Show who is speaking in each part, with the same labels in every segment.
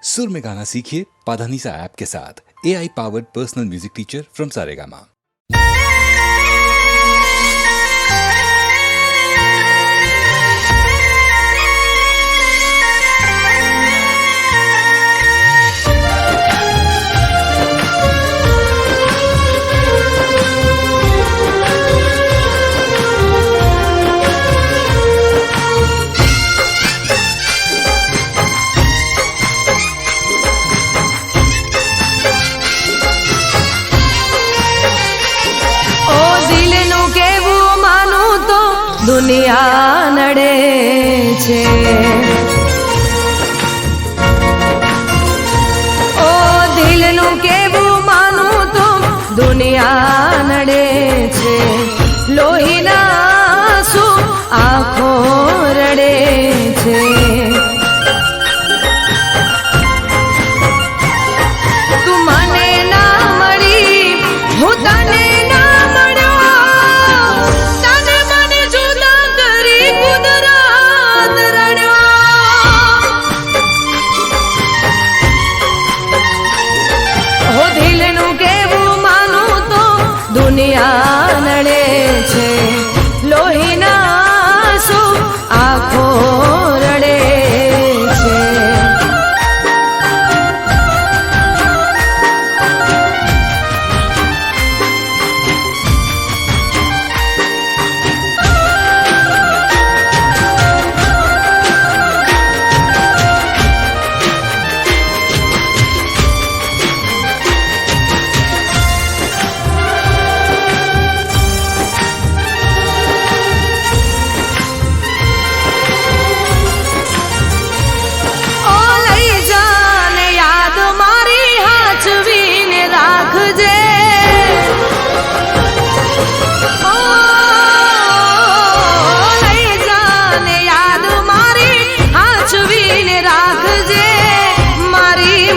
Speaker 1: सुर में गाना सीखिए पाधानीसा ऐप के साथ। AI powered personal music teacher from Saregama.
Speaker 2: દુનિયા નડે છે, ઓ દિલનું કેવું માનું તો દુનિયા નડે છે, લોહીના આંસુ આંખો રડે છે, તું મને ના મળી હું તને દુનિયા નડે છે, લોહીના આંસુ આંખો રડે છે.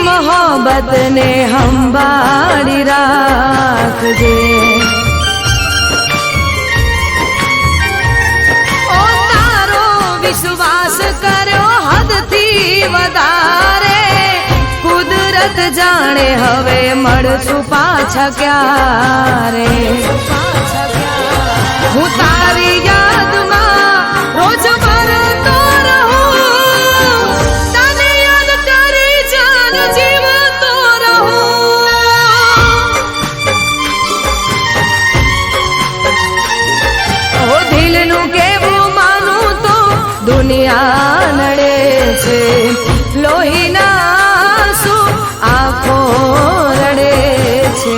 Speaker 2: મોહબ્બતને સંભાળી રાખજે, ઓ તારો વિશ્વાસ કર્યો હદથી વધારે, કુદરત જાણે હવે મળશું પાછા ક્યારે, હું તારી યાદમાં રોજ મરતો રહું, તને યાદ કરી જાન જીવતો રહું, ઓ દિલનું કેવું માનું તો દુનિયા નડે છે, લોહીના આંસુ આંખો રડે છે.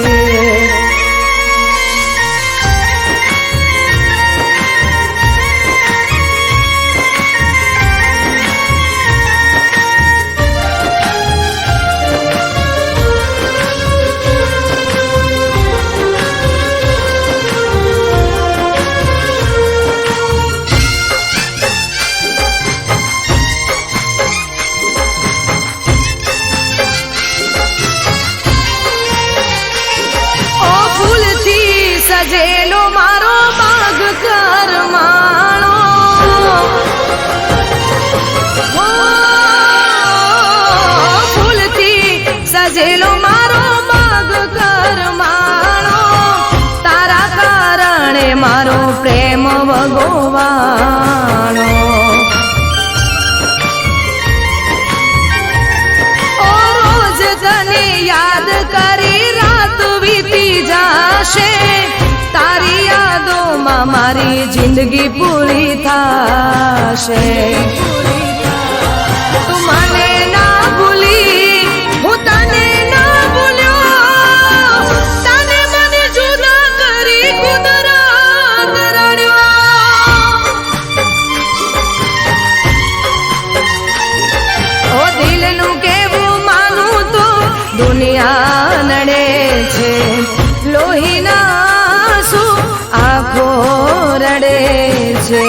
Speaker 2: સજેલો મારો બાગ કરમાણો, ફૂલથી સજેલો મારો બાગ કરમાણો, તારા કારણે મારો પ્રેમ ભગવાણો, ઓ રોજ તને યાદ કરી રાત વીતી જાશે, તારી યાદોમાં મારી જિંદગી પૂરી થાશે, તું મને ના ભૂલી હું તને ના ભૂલ્યો, તને મને જુદા કરી કુદરત રડ્યો, ઓ દિલનું કેવું માનું તો દુનિયા નડે છે, લોહીના આંખો રડે છે.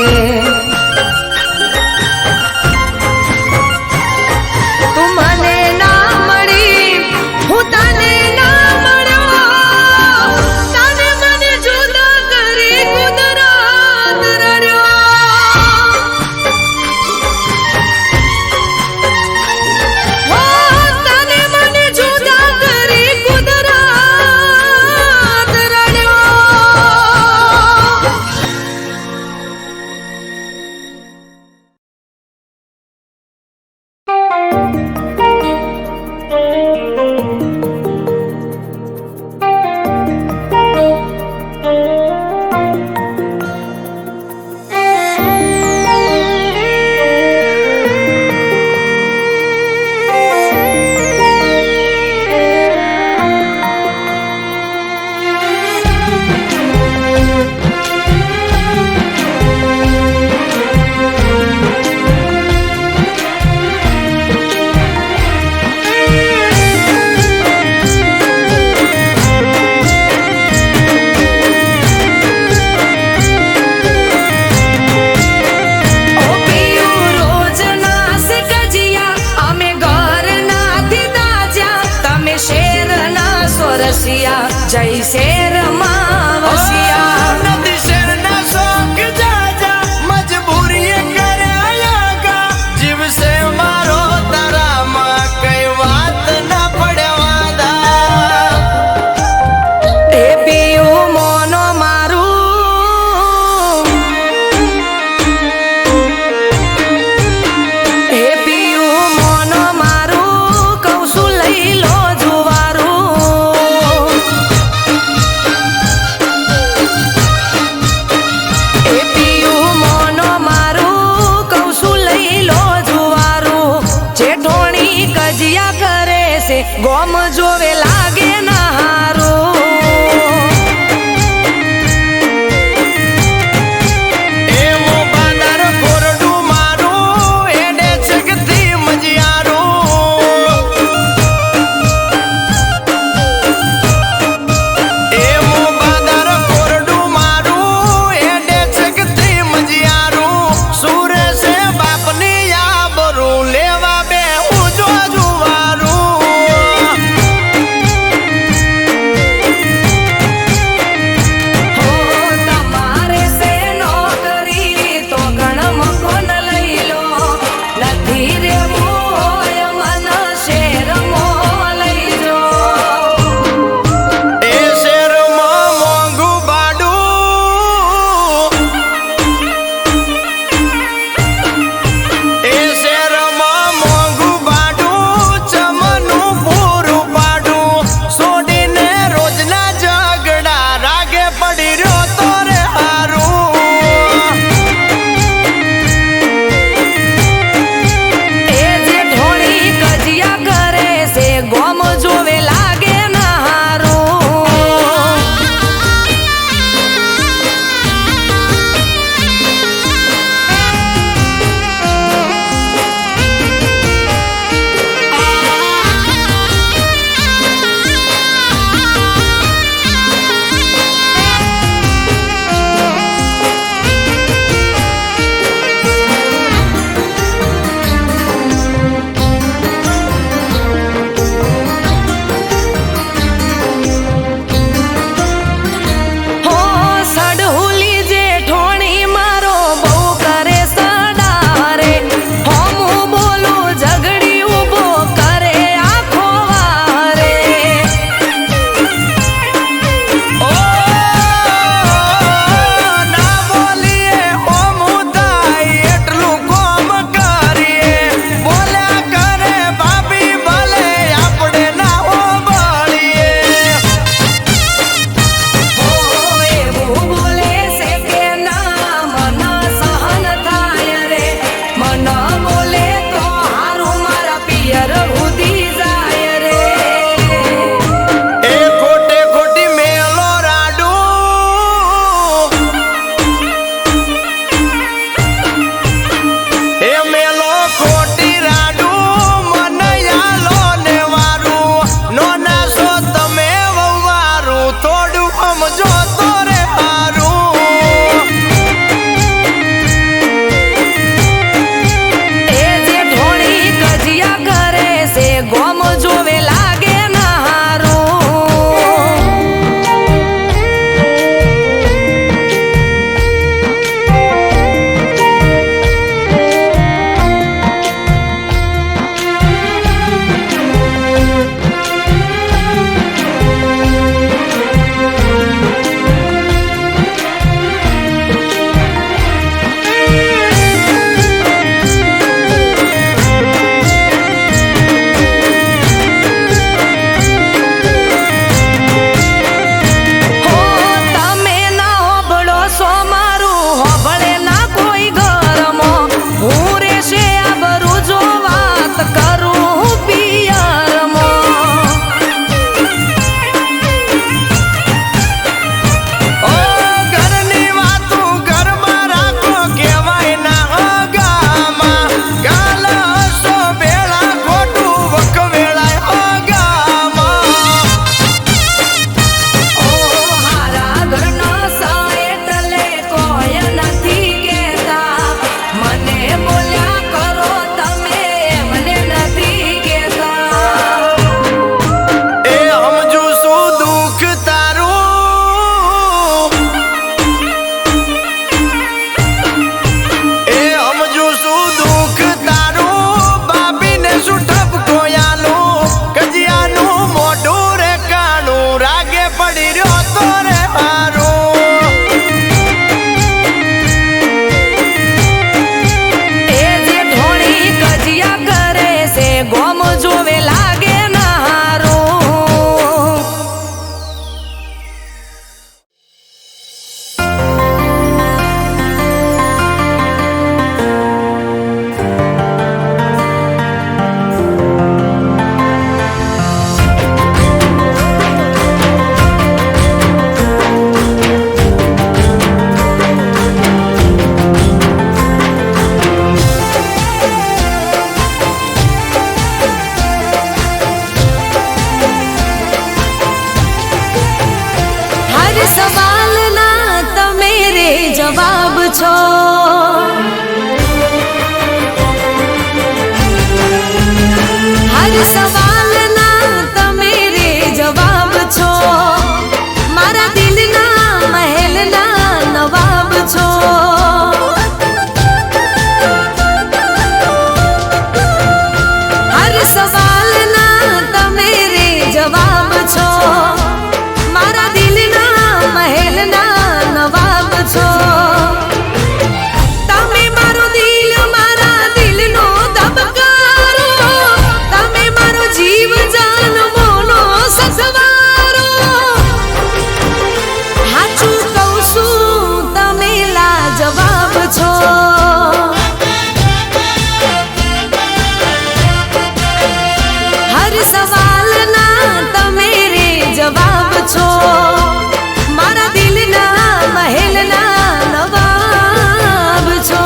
Speaker 2: જૈસે રમાવસિયા
Speaker 3: નથી શેરના શોખ જાજા મજબૂરી કર્યા કા જીવશે મારો તારામાં કઈ વાત ના પડ્યા
Speaker 2: એ પિયું મોનો મારું એ પિયું મોનો મારું કહું છું લઈ લો જુવારું એ પિયું મોનો મારું કહું છું લઈ લો જુવારું જેઠોણી કજિયા કરે છે ગોમ જોવે લાગે ના હારું
Speaker 3: એવો બાદર કોરડું મારું એડે છકથી મજિયારું એવો બાદર કોરડું મારું એડે છકથી મજિયારું સુરે છે બાપની આબરૂ લેવા બે ઉજો જુવારું
Speaker 2: જવાબ છો. હર સવાલના તમે રે જવાબ છો. મારા દિલના મહેલના નવાબ છો. હર સવાલના તમે રે જવાબ છો. મારા દિલના મહેલના નવાબ છો. તમે મારો દિલ મારા દિલનો ધબકારો. તમે મારો જીવ જાન મોનો સસવારો. હાચું કહું છું તમે લાજવાબ છો. હર સવાલના તમે રે જવાબ છો. મારા દિલના મહેલના નવાબ છો.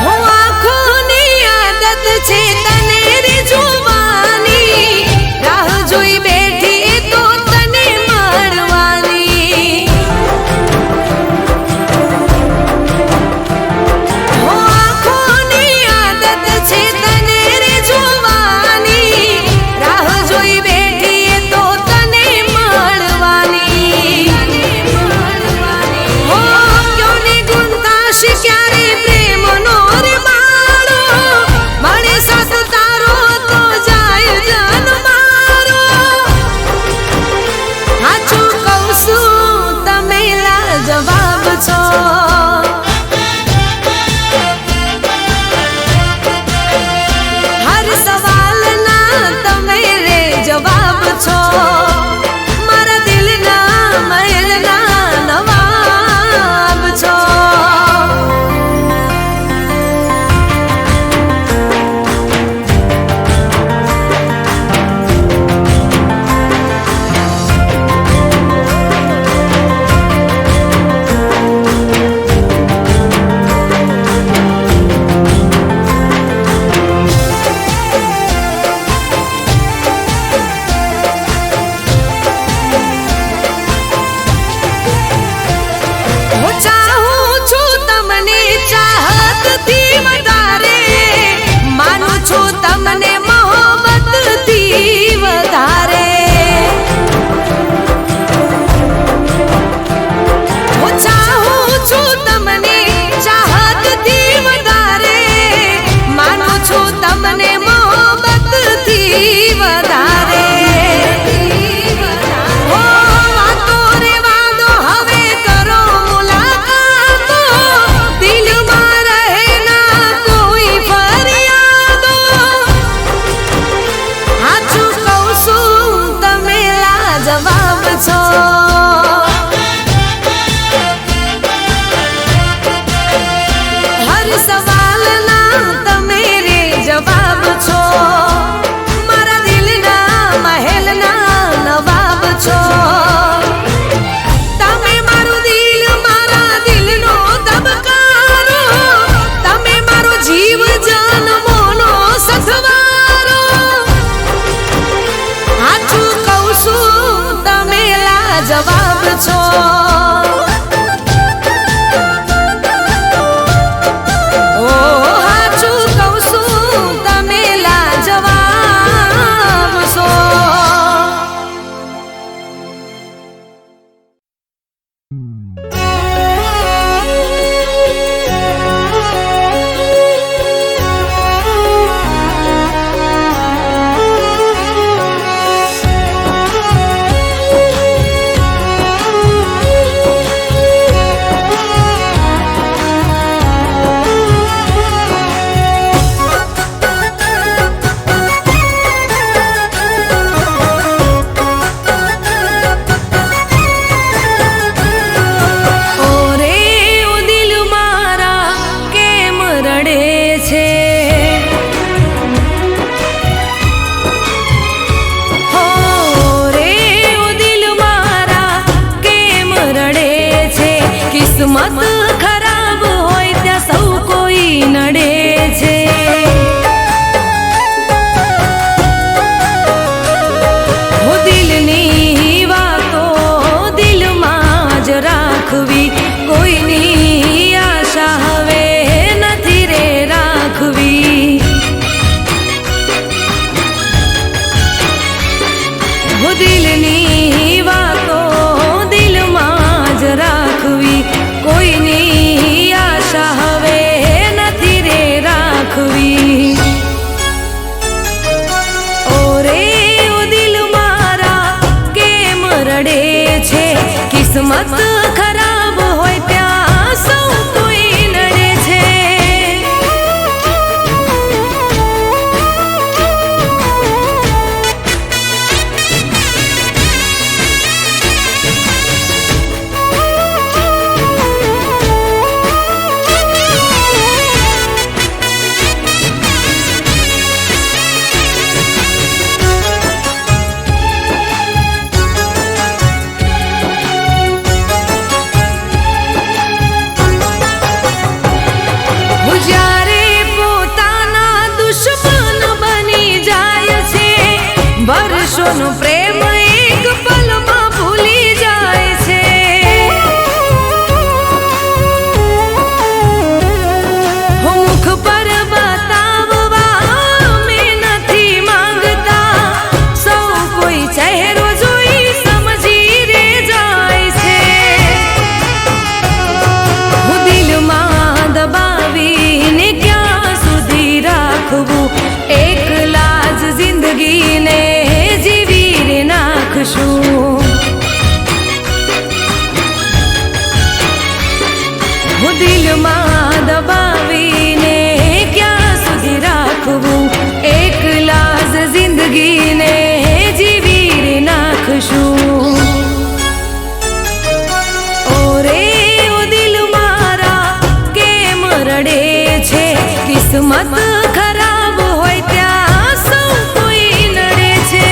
Speaker 2: હો આંખોની આદત છે તને રે જોવાની. રાહ જોઈ બેઠી તો તને મળવાની. હો આંખોની આદત છે તને રે જોવાની. રાહ જોઈ બેઠી તો તને મળવાની. હો ક્યોને ગુંતાશ ક્યારે પ્રેમનો રે માળો. મળે સાથ તારો તો જાય જાન મારો. હાચું કહું છું તમે લાજવાબ છો. હર સવાલના તમે રે જવાબ છો. મારા દિલના મહેલના નવાબ છો. હું ચાહું છું તમને ચાહતથી વધારે. માનું છું તમને મોહબ્બતથી વધારે. હું ચાહું છું તમને ચાહતથી વધારે. માનું છું તમને મોહબ્બતથી વધારે. હો વાતો રે વાદો હવે કરો મુલાકાતો. દિલમાં રહે ના કોઈ ફરિયાદો. હાચું કહું છું તમે લાજવાબ છો. હર સવાલના તમે રે જવાબ છો. મારા દિલના મહેલના નવાબ છો. તમે મારું દિલ મારા દિલનો ધબકારો. તમે મારો જીવ જાન મોનો સથવારો. હાચું કહું છું તમે લાજવાબ છો. ઓ હાચું કહું છું તમે લાજવાબ છો. કિસ્મત ખરાબ હોય ત્યાં સૌ કોઈ નડે છે. હો દિલની વાતો દિલમાં જ રાખવી, કોઈની આશા હવે નથી રે રાખવી. હો દિલની વાતો દિલમાં જ રાખવી, કોઈની આશા હવે નથી રે રાખવી. ઓરે ઓ દિલ મારા કેમ રડે છે, કિસ્મત ખરાબ હોય ત્યાં સૌ કોઈ નડે છે. જ્યારે પોતાના દુશ્મન બની જાય છે, વર્ષોનો પ્રેમ એક પલમાં ભૂલી જાય છે. મુખ પર બતાવવા અમે નથી માંગતા, સૌ કોઈ ચહેરો જોઈ સમજી રે જાય છે. હું દિલમાં દબાવીને ક્યાં સુધી રાખવું, એકલા જ જિંદગીને જીવી રે નાખશું. હું દિલમાં દબાવીને ક્યાં સુધી રાખવું, એકલા જ જિંદગીને જીવી રે નાખશું. ઓરે ઓ દિલ મારા કેમ રડે છે, કિસ્મત ખરાબ હોય ત્યાં સૌ કોઈ નડે છે.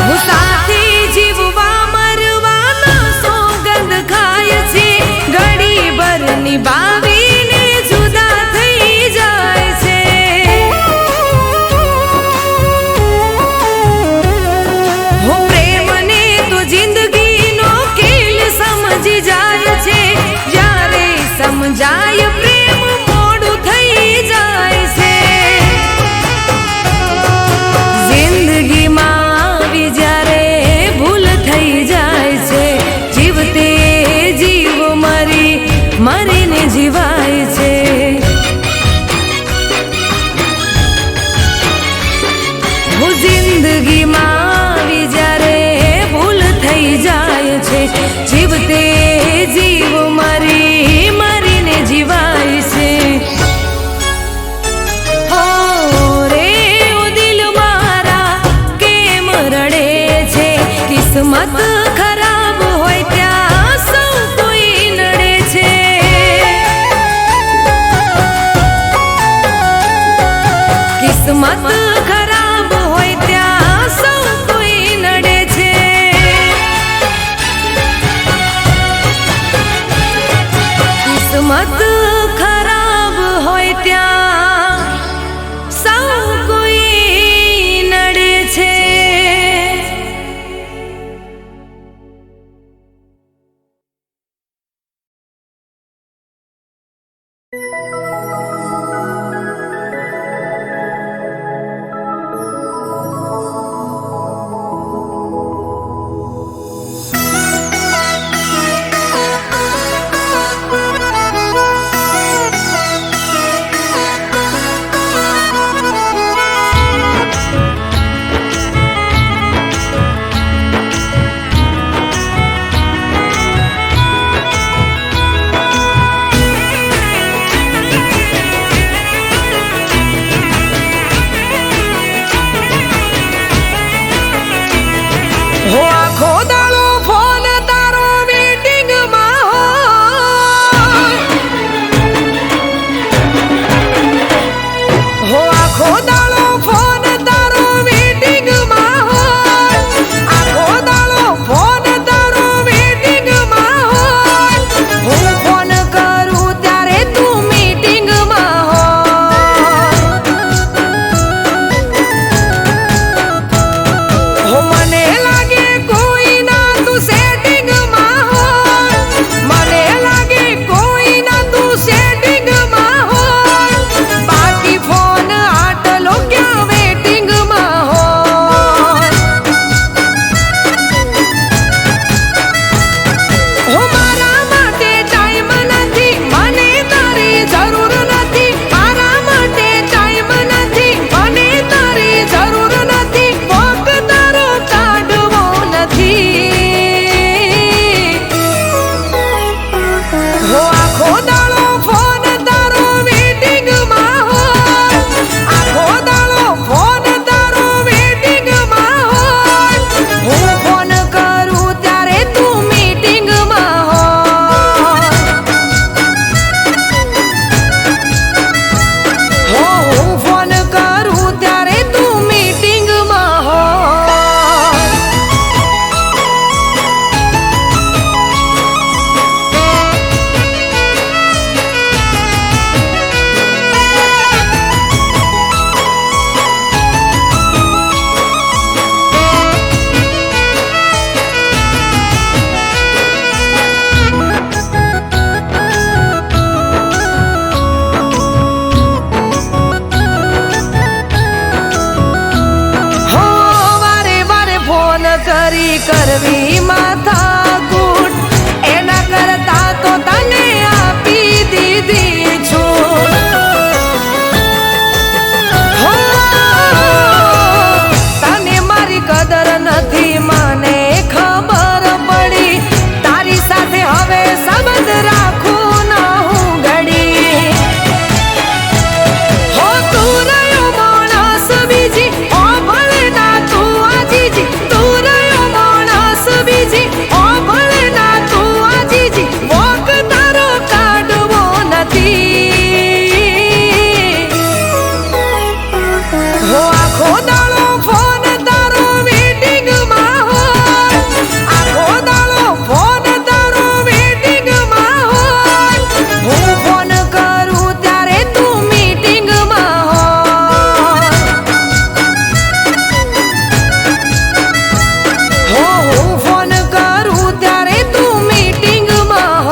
Speaker 2: હું સાથી જીવવા મરવાના સોગંદ ખાય છે, ઘડી ભર નિભાવીને જુદા થઈ જાય છે. હો પ્રેમને તો જિંદગીનો ખેલ સમજી જાય છે, જ્યારે સમજાય પ્રેમ મોડું થઈ જાય છે. જિંદગીમાં આવી જ્યારે ભૂલ થઈ જાય છે, જીવતે જીવ મરીને જીવાય છે. હું જિંદગીમાં આવી જ્યારે ભૂલ થઈ જાય છે, જીવતે જીવ મરીને જીવાય છે. હો રે ઓ દિલ મારા કેમ રડે છે, કિસ્મત ખરાબ હોય ત્યાં સૌ કોઈ નડે છે. કિસ્મત ખરાબ હોય ત્યાં સૌ કોઈ નડે છે. કિસ્મત ખરાબ હોય ત્યાં સૌ કોઈ નડે છે. હો આખો દાડો ફોન તારો વેટિંગમાં હો આખો દાડો ફોન તારો વેટિંગમાં આખો દાડો ફોન તારો વેટિંગમાં હું ફોન કરું ત્યારે તું મીટિંગમાં હો મને લાગે કોઈ ના તું સેટિંગમાં મને લાગે કોઈ ના તું સેટિંગમાં બાકી ફોન આટલો ક્યાં વેટિંગમાં હો મારા માટે ટાઈમ નથી મને તારી જરૂર નથી મારા માટે ટાઈમ નથી મને તારી જરૂર નથી વોક તારો કાઢવો નથી હો આખો દાડો ફોન તારો વેટિંગમાં આખો દાડો ફોન તારો વેટિંગમાં હું ફોન કરું ત્યારે તું મીટિંગમાં હો હું ફોન કરું ત્યારે તું મીટિંગમાં હો વારે વારે ફોન કરી કરવી માથાકૂટ એના કરતા તો તને આપી દીધી છૂટ હો તને મારી કદર નથી મને ખબર પડી તારી સાથે હવે સંબંધ રાખું ના હું ઘડી હો તું રહ્યો માણસ બીજી ઓ ભલે ના તું આજીજી તું રહ્યો માણસ બીજી ઓ ભલે ના તું આજીજી વોક તારો કાઢવો નથી હો આખો દાડો ફોન તારો વેટિંગમાં આખો દાડો ફોન તારો વેટિંગમાં હું ફોન કરું ત્યારે તું મીટિંગમાં હો હું ફોન કરું ત્યારે તું મીટિંગમાં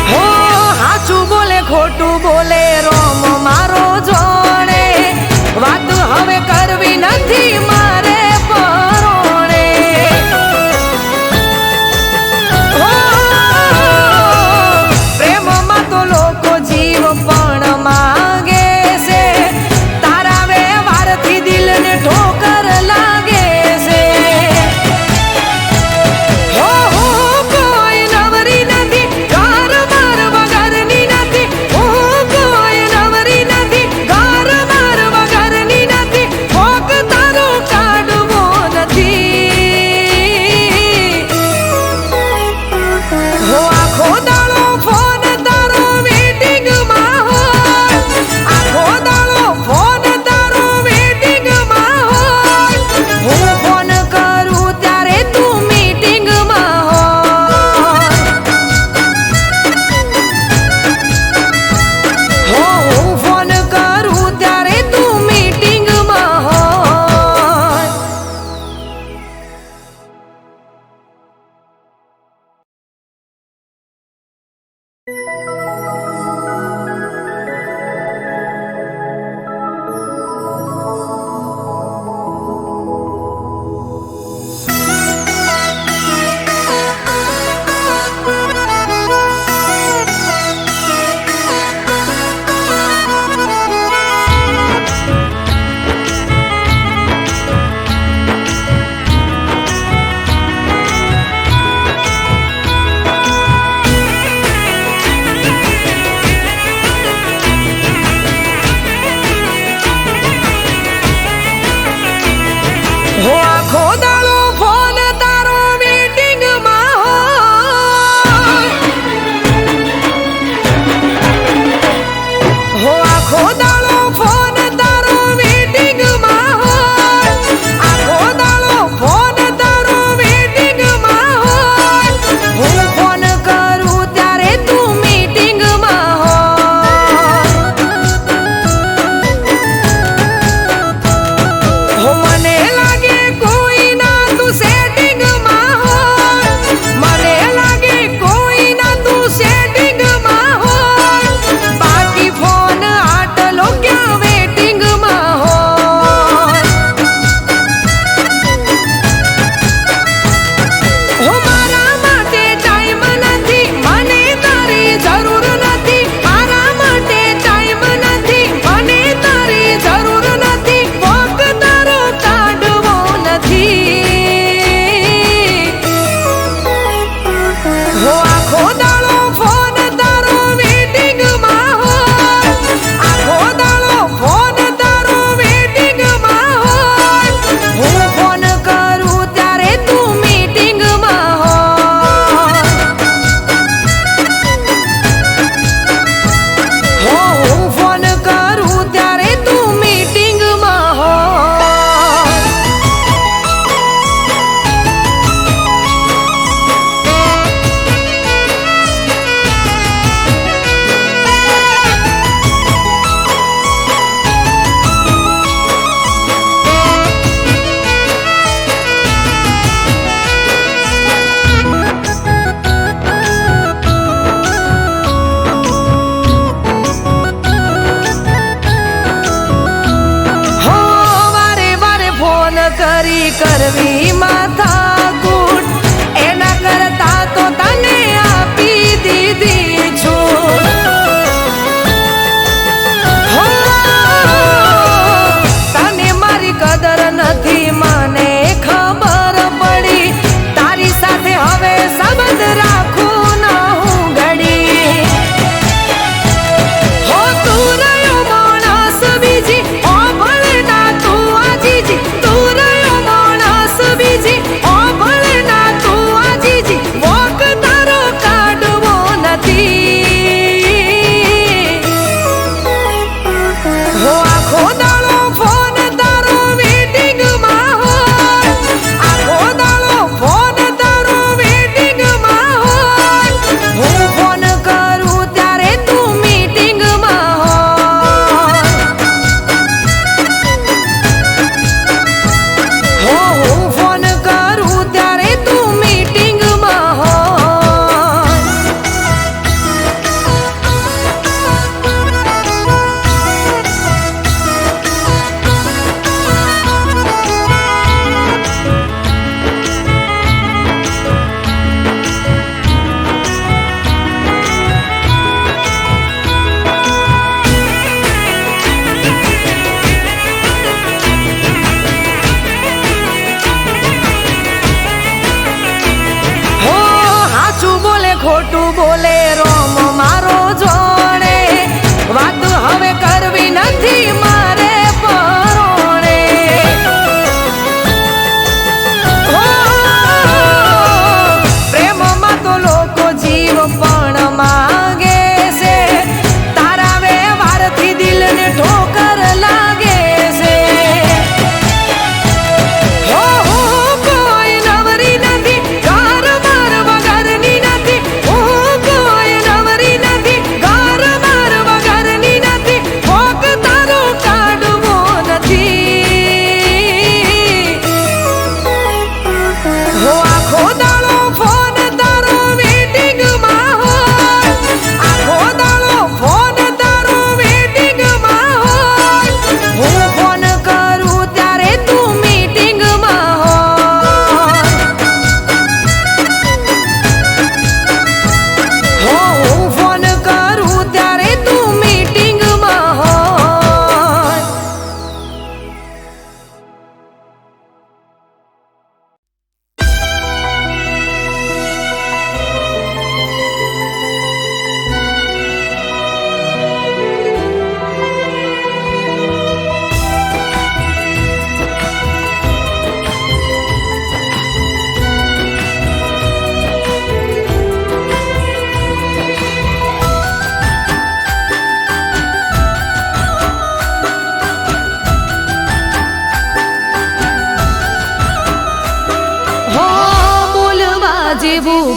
Speaker 2: હો હાચું બોલે ખોટું બોલે રોમ મારો જોડે વાત હવે કરવી નથી મારે પરોણે હો પ્રેમમાં તો લોકો જીવ પણ માગે છે તારા વ્યવહારથી દિલને ઠોકર લાગે છે હો કોઈ નવરી નથી ઘર માર વગરની નથી હો કોઈ નવરી નથી ઘર માર વગરની નથી વોક તારો કાઢવો નથી હો આખો દાડો ફોન તારો વેટિંગમાં આખો દાડો ફોન તારો વેટિંગમાં હું ફોન કરું ત્યારે તું મીટિંગમાં હો હું ફોન કરું ત્યારે તું મીટિંગમાં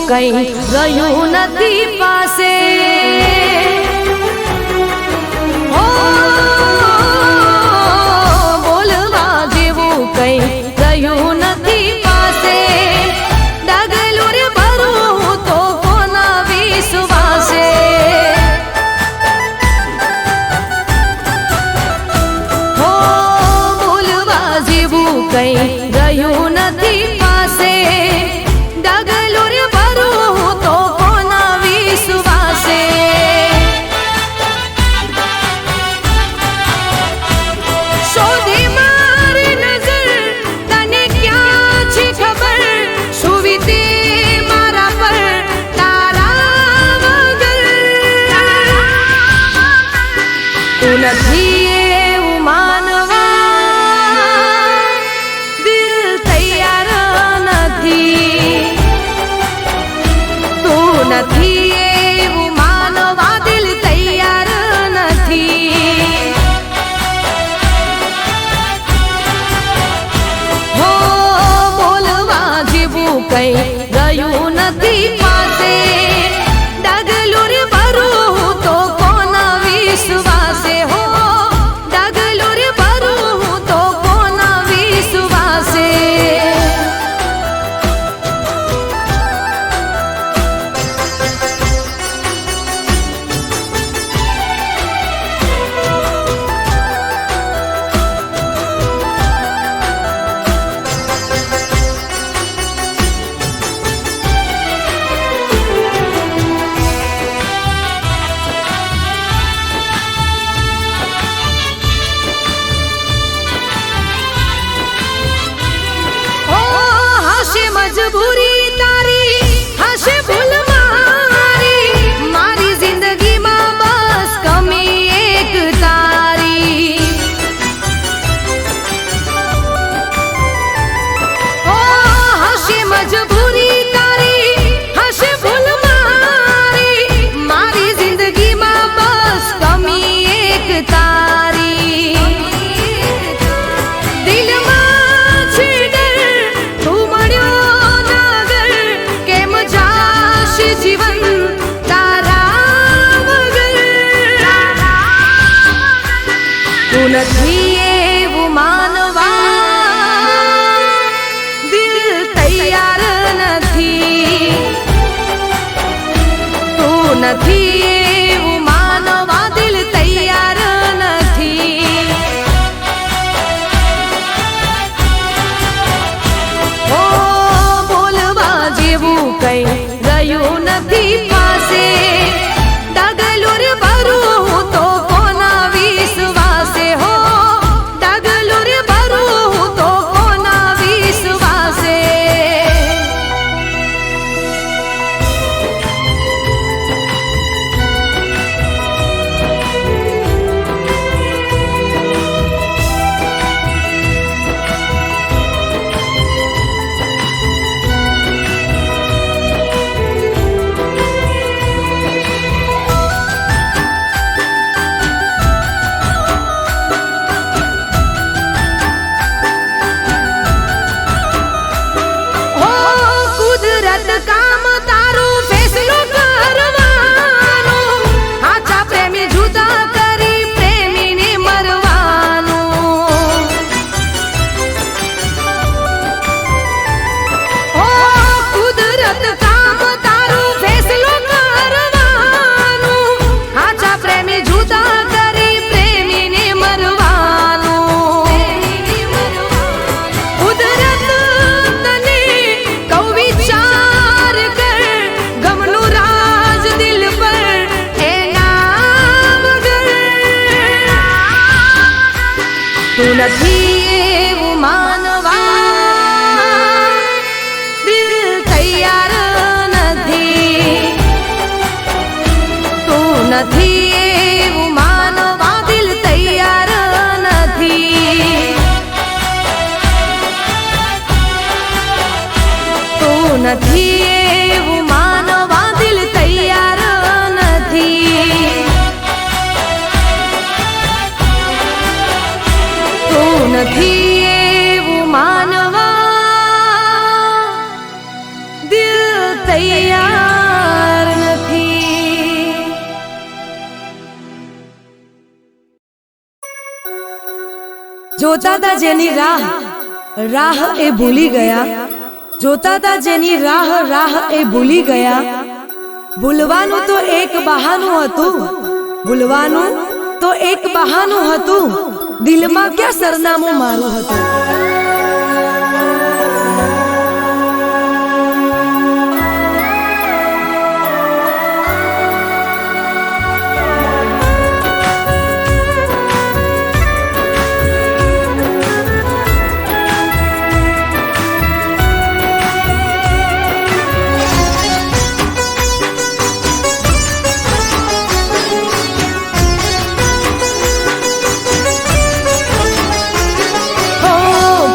Speaker 2: કઈ રહ્યું નથી પાસે હો બોલવા જેવું કઈ રહ્યું નથી પાસે ડગલું રે ભરું તો કોના વિશ્વાસે હો બોલવા જેવું કઈ રહ્યું નથી પાસે ડગલું રે ભરું તો કોના વિશ્વાસે શોધી મારી નજર તને ક્યાં છે ખબર શું વીતે મારા પર તારા વગર તું નથી એવું માનવા દિલ તૈયાર નથી તું નથી એવું માનવા દિલ તૈયાર નથી હો બોલવા જેવું કઈ રહ્યું નથી પાસે ડગલું રે ભરું તો કોના વિશ્વાસે હો ડગલું રે ભરું તો કોના વિશ્વાસે ઓ હશે મજબૂરી તારી હશે ભૂલ મારી મારી જિંદગીમાં બસ કમી એક તારી ઓ હશે મજબૂરી તારી હશે ભૂલ મારી મારી જિંદગીમાં બસ કમી એક તારી દિલમાં છે ડર તું મળ્યો નગર કેમ જાશે જીવન તારા વગર તું નથી એવું માનવા દિલ તૈયાર નથી તું નથી એવું માનવા દિલ તૈયાર નથી ઓ બોલવા જેવું કઈ રહ્યું નથી પાસે ડગલું રે ભરું તો કોના વિશ્વાસે હો ડગલું રે ભરું તો કોના વિશ્વાસે હો કુદરત કામ તારું ફેસલો કરવાનો આછા પ્રેમી જુદા કરી પ્રેમીને મરવાનું હો કુદરત કામ તારું ફેસલો કરવાનું આછા પ્રેમી જુદા કરી પ્રેમીને મરવાનું કુદરત તને કઉ વિચાર કર ગમનું રાજ દિલ પર એના વગર તું નથી એવું માનવા દિલ તૈયાર નથી તું નથી એવું માનવા દિલ તૈયાર નથી તું નથી એવું માનવા દિલ તૈયાર નથી તું નથી એવું માનવા દિલ તૈયાર જોતા તા જેની રાહ એ ભૂલી ગયા, જોતા તા જેની રાહ એ ભૂલી ગયા. ભૂલવાનું તો એક બહાનું હતું, ભૂલવાનું તો એક બહાનું હતું, દિલમાં ક્યાં સરનામું મારું હતું.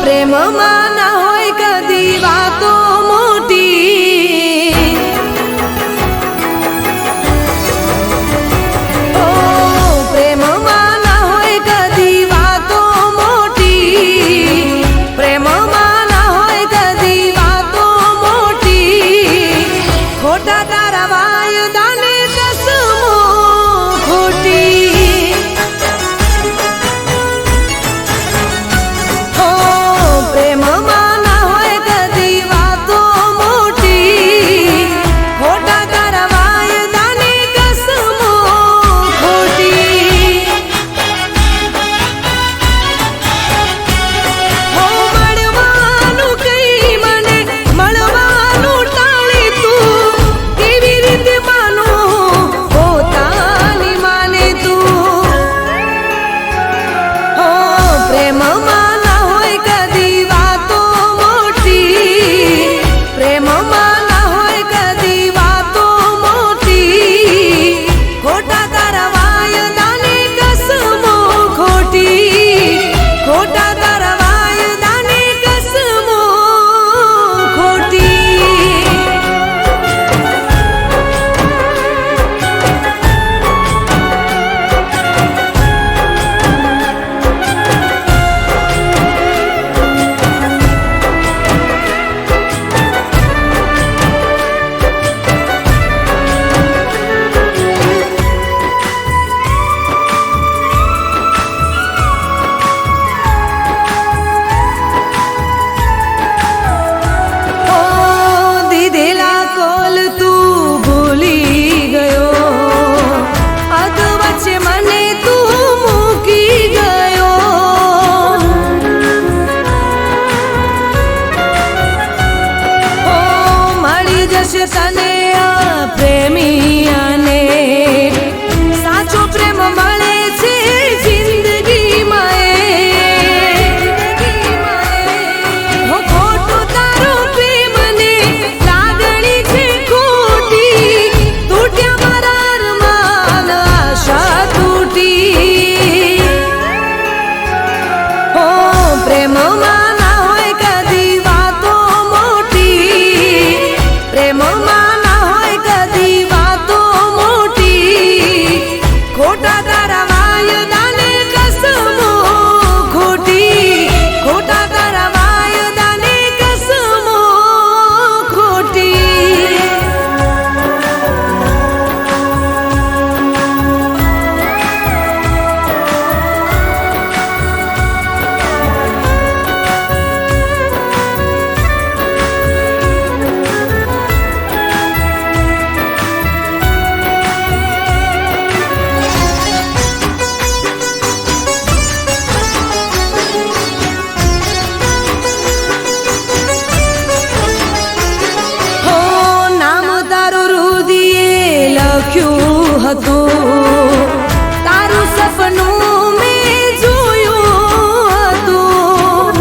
Speaker 2: પ્રેમમાં ના હોય કદી વાતો મોટી, ઓ પ્રેમમાં ના હોય કદી વાતો મોટી, પ્રેમમાં ના હોય કદી વાતો મોટી, ખોટા તારા વાયદાને દસમો ખોટી. પ્રેમમાં ના હોય કદી વાતો મોટી, ખોટા તારા વાયદાને કસમો ખોટી. હો મળવાનું કઈ મને, મળવાનું ટાળે તું, કેવી રીતે માનું પોતાની માને તું. હો પ્રેમમાં તને આ પ્રેમિયાને સાચો પ્રેમ મળે છે જિંદગીમાં. હો ખોટું તારું પ્રેમને લાગણી છે ખોટી, તૂટ્યા મારા અરમાન આશા તૂટી. હો પ્રેમમાં ના હોય કદી વાતો મોટી, પ્રેમમાં ના હોય કદી વાતો મોટી, ખોટા તારા વાયદાને કસમો ખોટી, ખોટા તારા વાયદાને કસમો ખોટી. લખ્યું હતું તારું સપનું મેં જોયું હતું.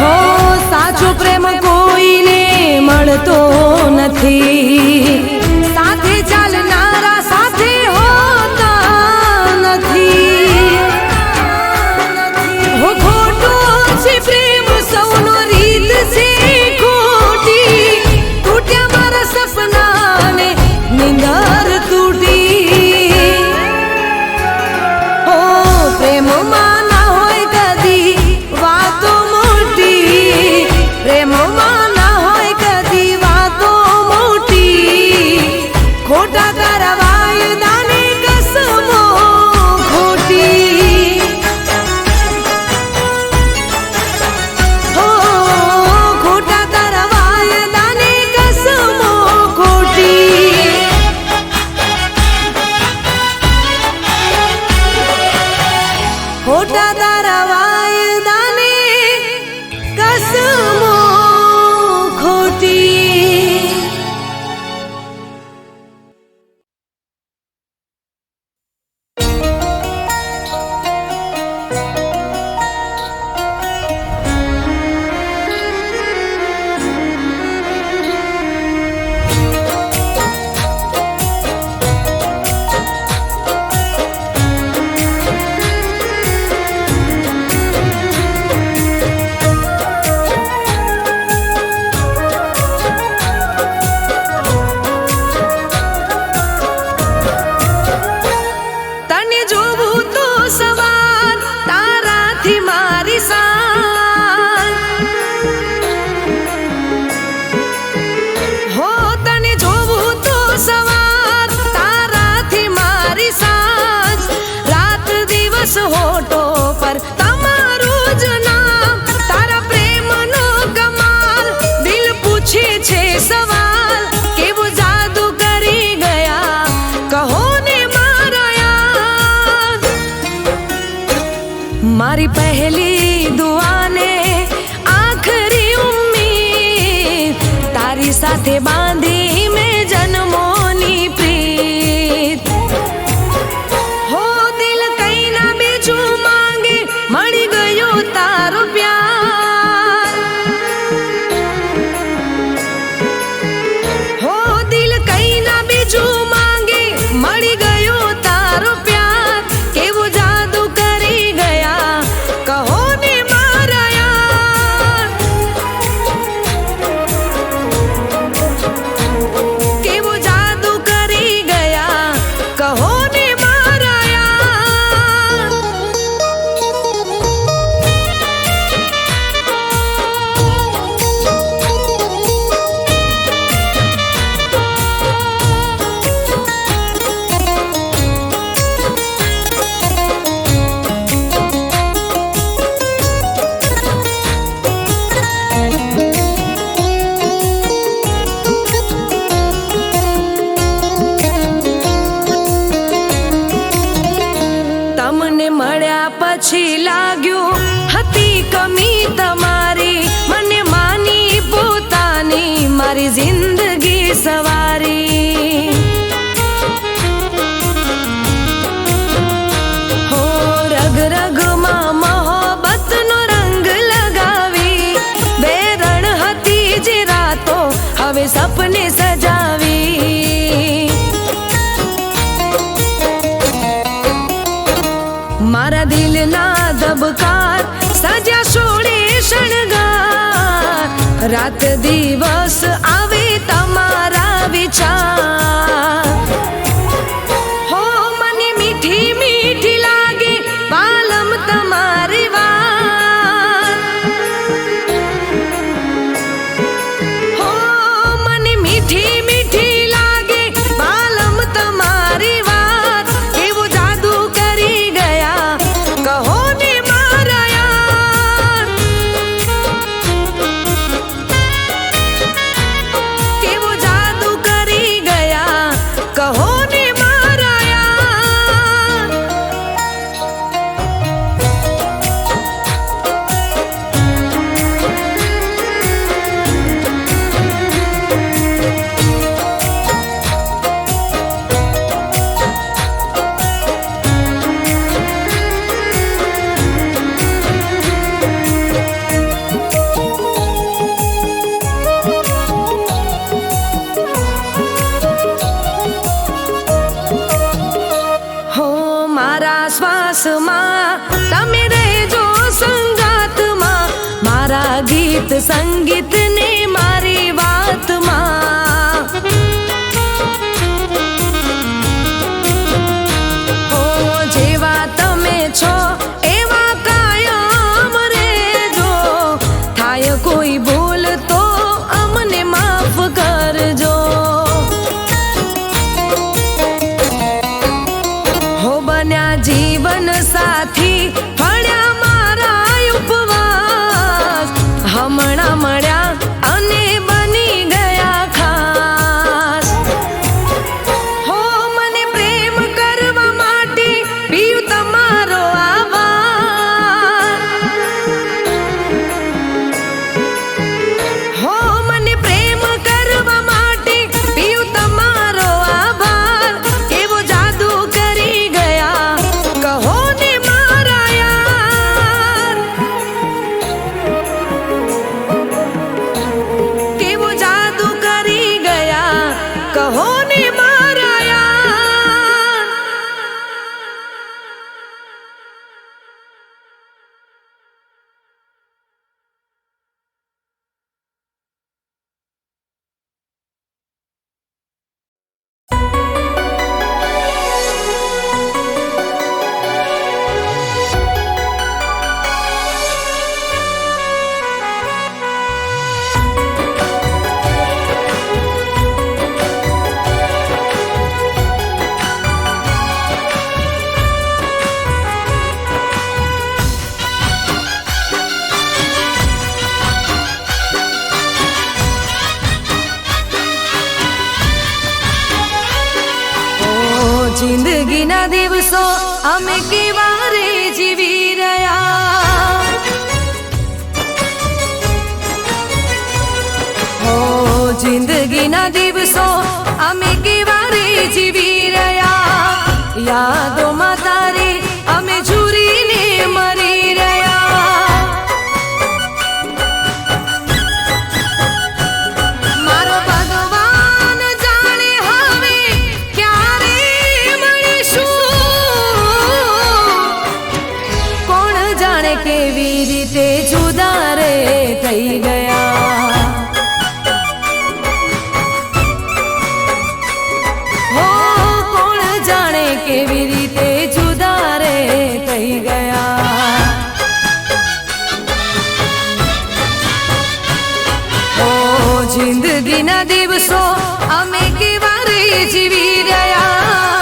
Speaker 2: હો સાચો પ્રેમ કોઈને મળતો નથી, સાથે ચાલનારા સાથે હોતા નથી. હો ખોટો છે પ્રેમ સૌનો રીત છે ખોટી, તૂટ્યા મારા સપનાને નિંદર તૂટી. હો પ્રેમમાં ના હોય કદી વાતો મોટી, પ્રેમમાં ના હોય કદી વાતો મોટી, તારી સાથે બાંધી મેં જન્મોની પ્રીત હો દિલ કઈ ના બીજું માંગે મળી ગયો તારો પ્યાર હો દિલ કઈ ના બીજું માંગે મળી ગયો તારો પ્યાર કેવો જાદુ કરી ગયા કહો ને મારા યાર કેવો જાદુ કરી ગયા કહો ને મારા યાર તમને મળ્યા પછી લાગ્યું હતી કમી તમારી મને માની પોતાની મારી જિંદગી સવારી હો રગ રગમાં મોહબ્બતનો રંગ લગાવી બે રણ હતી જે રાતો હવે સપને સજાવી મારા દિલના ધબકાર સજા છોડે શણગાર રાત દિવસ આવે તમારા વિચાર હો મને મીઠી મીઠી લાગે પાલમ તમારી વાત હો મને મીઠી મીઠી લાગે પાલમ તમારી વાત કેવો જાદુ કરી ગયા કહો ને મારા યાર કેવો જાદુ કરી ગયા કહો ને મારા યાર હો મારા શ્વાસમાં તમે રહેજો સંગાતમાં મારા ગીત સંગીત ને મારી વાતમાં હો જેવા તમે છો એવા કાયમ રહેજો થાય કોઈ ભૂલ તો અમને માફ કરજો હો બન્યા જીવન સાથી ફળ્યા મારા ઉપવાસ હમણાં મળ્યા અને બની ગયા ખાસ હો મને પ્રેમ કરવા માટે પીયું તમારો આભાર હો મને પ્રેમ કરવા માટે પીયું તમારો આભાર કેવો જાદુ કરી ગયા કહો ને મારા યાર કેવો જાદુ કરી ગયા કહો ને મારા યાર જિંદગીના દિવસો અમે કેવા રે જીવી રહ્યા હો જિંદગીના દિવસો અમે કેવા રે જીવી રહ્યા, યાદોમાં તારી અમે ઝૂરીને મરી રહ્યા. મારો ભગવાન જાણે હવે ક્યારે મળીશું, કોણ જાણે કેવી રીતે જુદા રે થઈ ગયા. હો કોણ જાણે કેવી રીતે જુદા રે થઈ ગયા. ઓ જિંદગીના દિવસો અમે કેવા રે જીવી રહ્યા,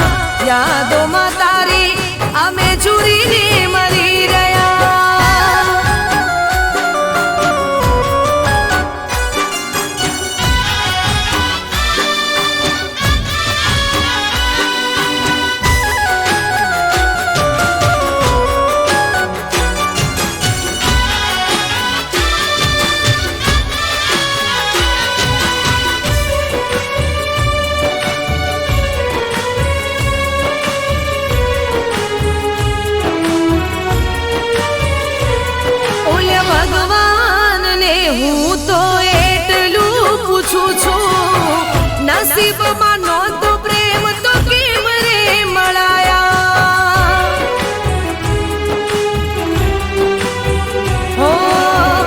Speaker 2: યાદોમાં તારી અમે ઝૂરીને મરી રહ્યા. ભગવાનને હું તો એટલું પૂછું છું, નસીબમાં નહોતો પ્રેમ તો કેમ રે મળાયા. હો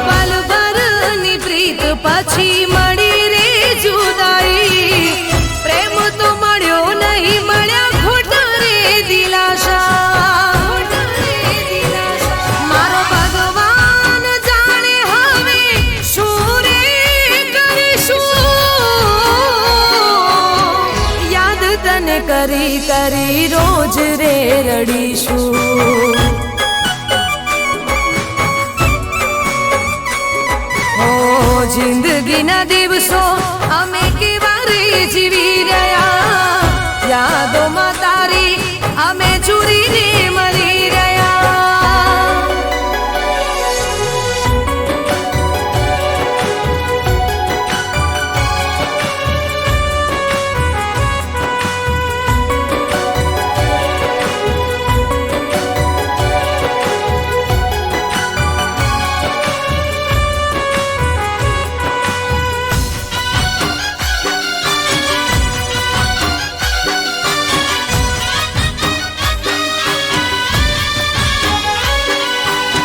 Speaker 2: પલભરની પ્રીત પછી મળી રે જુદાઈ, પ્રેમ તો મળ્યો નહીં, મળ્યા ખોટા રે દિલાસા. મારો ભગવાન જાણે હવે શું રે કરીશું, યાદ તને કરી કરી રોજ રે રડીશું. ઓ જિંદગીના દિવસો અમે કેવા રે જીવી રહ્યા, યાદોમાં તારી અમે ઝૂરીને મરી રહ્યા.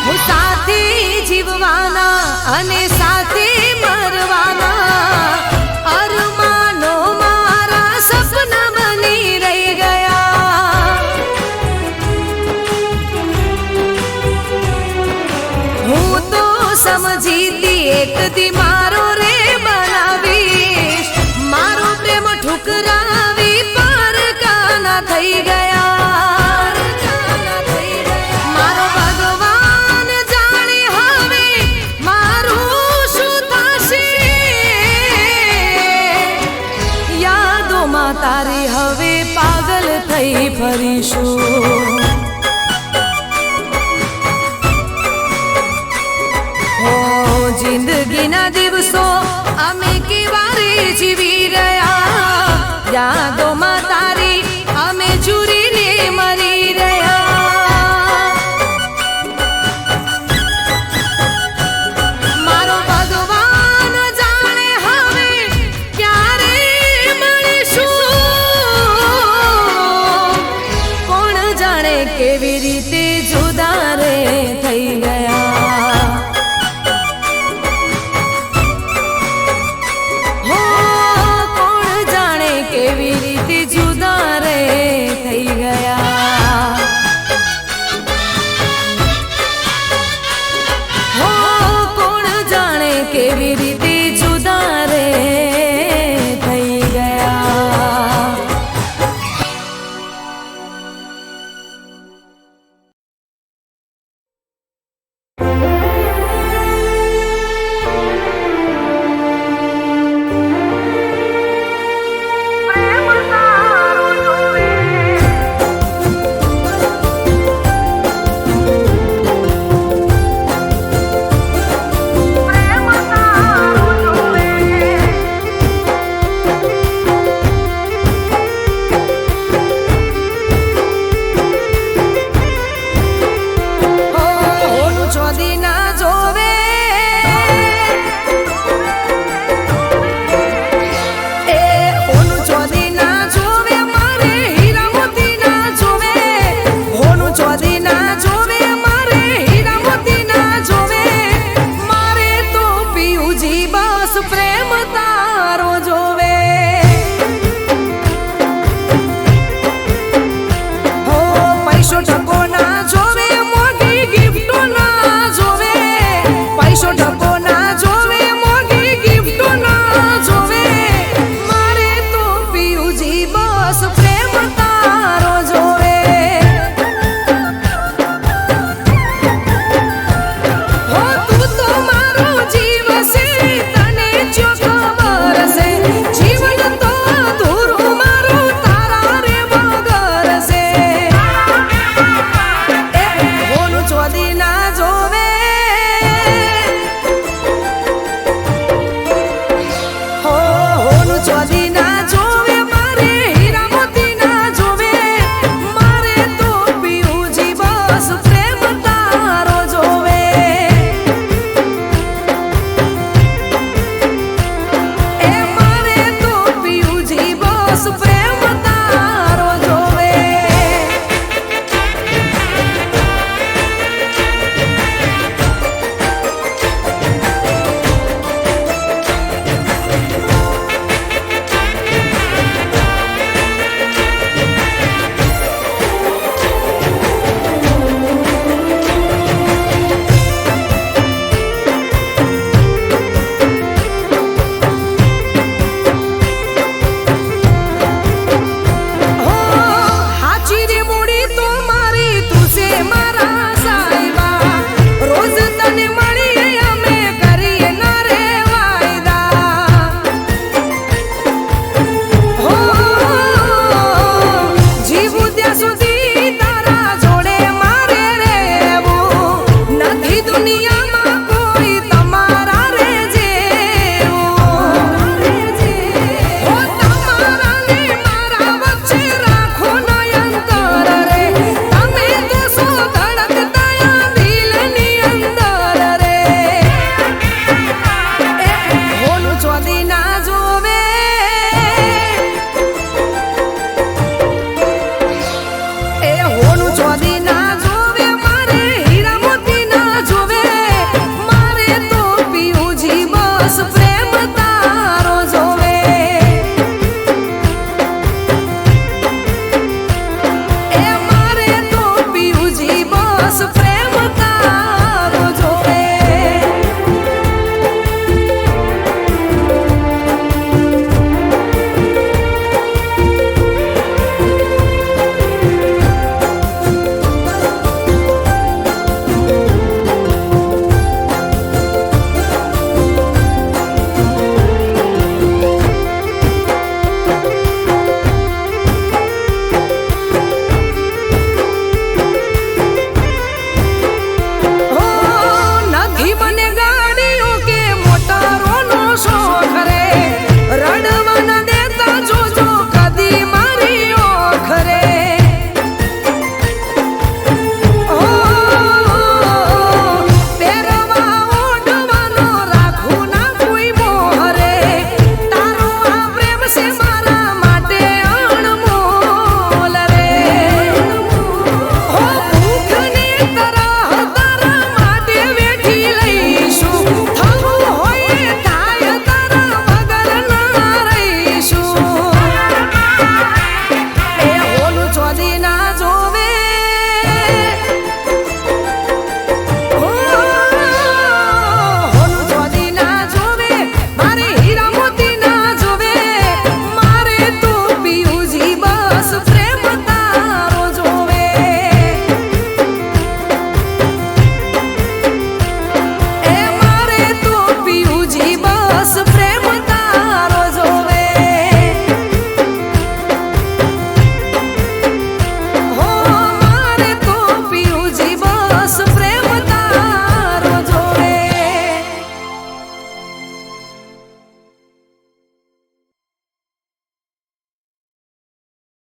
Speaker 2: હું સાથે જીવવાના અને સાથે મરવાના, અરમાનો મારા સપના બની રહી ગયા. હું તો સમજીતી એક દી મારો રે બનાવીશ, મારો પ્રેમ ઠુકરાવી પારકાના થઈ ગયા. મારો ભગવાન જાણે હવે મારું શું થશે, યાદોમાં તારી હવે પાગલ થઈ ફરીશું. ઓ જિંદગીના દિવસો અમે કેવા રે જીવી રહ્યા, યાદોમાં